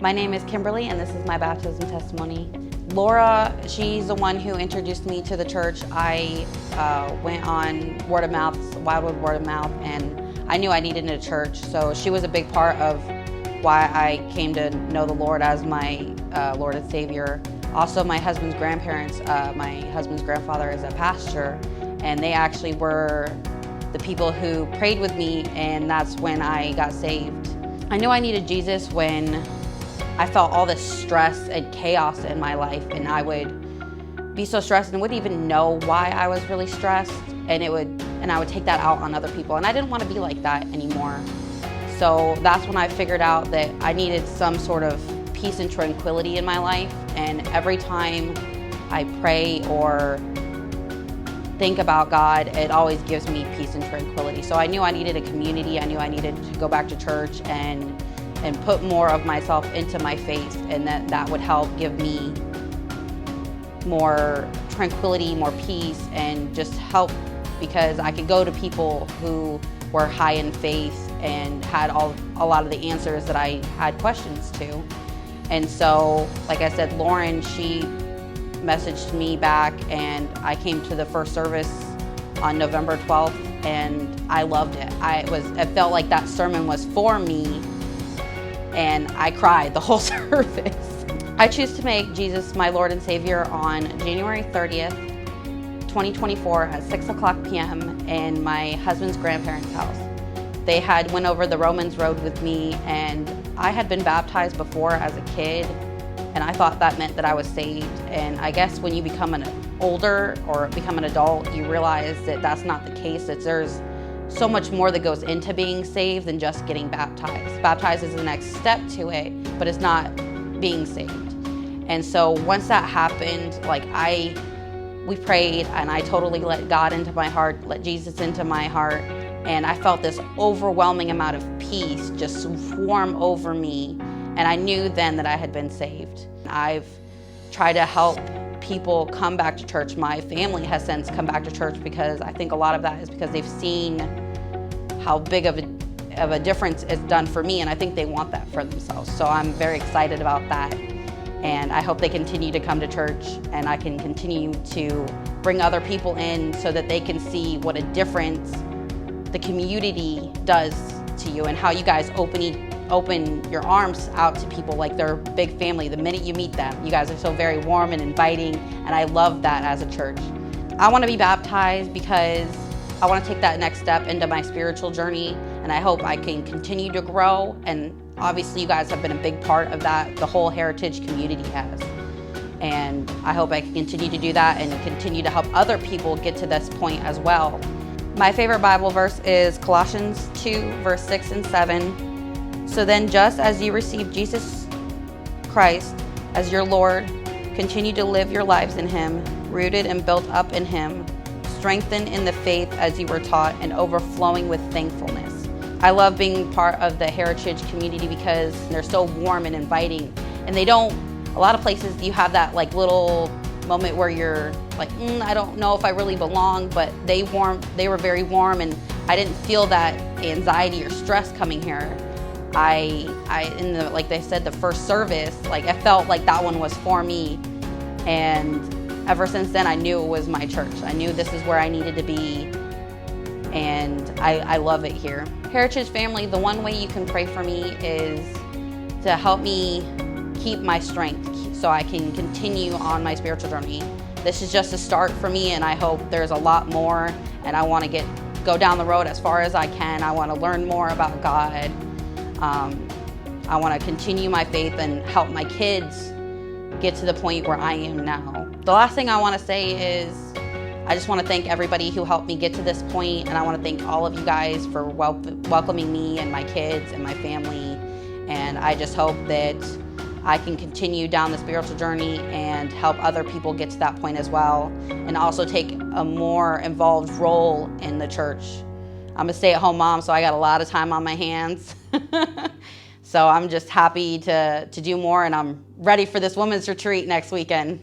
My name is Kimberly, and this is my baptism testimony. Laura, she's the one who introduced me to the church. I went on word of mouth, Wildwood word of mouth, and I knew I needed a church. So she was a big part of why I came to know the Lord as my Lord and Savior. Also, my husband's grandparents, my husband's grandfather is a pastor, and they actually were the people who prayed with me, and that's when I got saved. I knew I needed Jesus when I felt all this stress and chaos in my life, and I would be so stressed and wouldn't even know why I was really stressed, and I would take that out on other people, and I didn't want to be like that anymore. So that's when I figured out that I needed some sort of peace and tranquility in my life, and every time I pray or think about God, it always gives me peace and tranquility. So I knew I needed a community. I knew I needed to go back to church and put more of myself into my faith, and that would help give me more tranquility, more peace, and just help, because I could go to people who were high in faith and had a lot of the answers that I had questions to. And so, like I said, Lauren, she messaged me back, and I came to the first service on November 12th, and I loved it. It felt like that sermon was for me, and I cried the whole service. I choose to make Jesus my Lord and Savior on January 30th, 2024 at 6:00 p.m. in my husband's grandparents' house. They had went over the Romans road with me, and I had been baptized before as a kid, and I thought that meant that I was saved. And I guess when you become an older or become an adult, you realize that that's not the case, that there's so much more that goes into being saved than just getting baptized. Baptized is the next step to it, but it's not being saved. And so once that happened, we prayed, and I totally let God into my heart, let Jesus into my heart, and I felt this overwhelming amount of peace just swarm over me, and I knew then that I had been saved. I've tried to help people come back to church. My family has since come back to church, because I think a lot of that is because they've seen how big of a difference it's done for me, and I think they want that for themselves. So I'm very excited about that, and I hope they continue to come to church, and I can continue to bring other people in so that they can see what a difference the community does to you, and how you guys open your arms out to people like they're a big family. The minute you meet them, you guys are so very warm and inviting, and I love that as a church. I want to be baptized because I want to take that next step into my spiritual journey, and I hope I can continue to grow, and obviously you guys have been a big part of that, the whole Heritage community has. And I hope I can continue to do that and continue to help other people get to this point as well. My favorite Bible verse is Colossians 2, verse 6 and 7. So then, just as you received Jesus Christ as your Lord, continue to live your lives in Him, rooted and built up in Him, strengthened in the faith as you were taught, and overflowing with thankfulness. I love being part of the Heritage community because they're so warm and inviting, and a lot of places you have that little moment where you're like, I don't know if I really belong, but they were very warm, and I didn't feel that anxiety or stress coming here. Like they said, the first service, I felt like that one was for me, and ever since then I knew it was my church. I knew this is where I needed to be, and I love it here. Heritage family, the one way you can pray for me is to help me keep my strength so I can continue on my spiritual journey. This is just a start for me, and I hope there's a lot more, and I want to go down the road as far as I can. I want to learn more about God. I want to continue my faith and help my kids get to the point where I am now. The last thing I want to say is I just want to thank everybody who helped me get to this point, and I want to thank all of you guys for welcoming me and my kids and my family, and I just hope that I can continue down the spiritual journey and help other people get to that point as well, and also take a more involved role in the church. I'm a stay-at-home mom, so I got a lot of time on my hands. So I'm just happy to do more, and I'm ready for this women's retreat next weekend.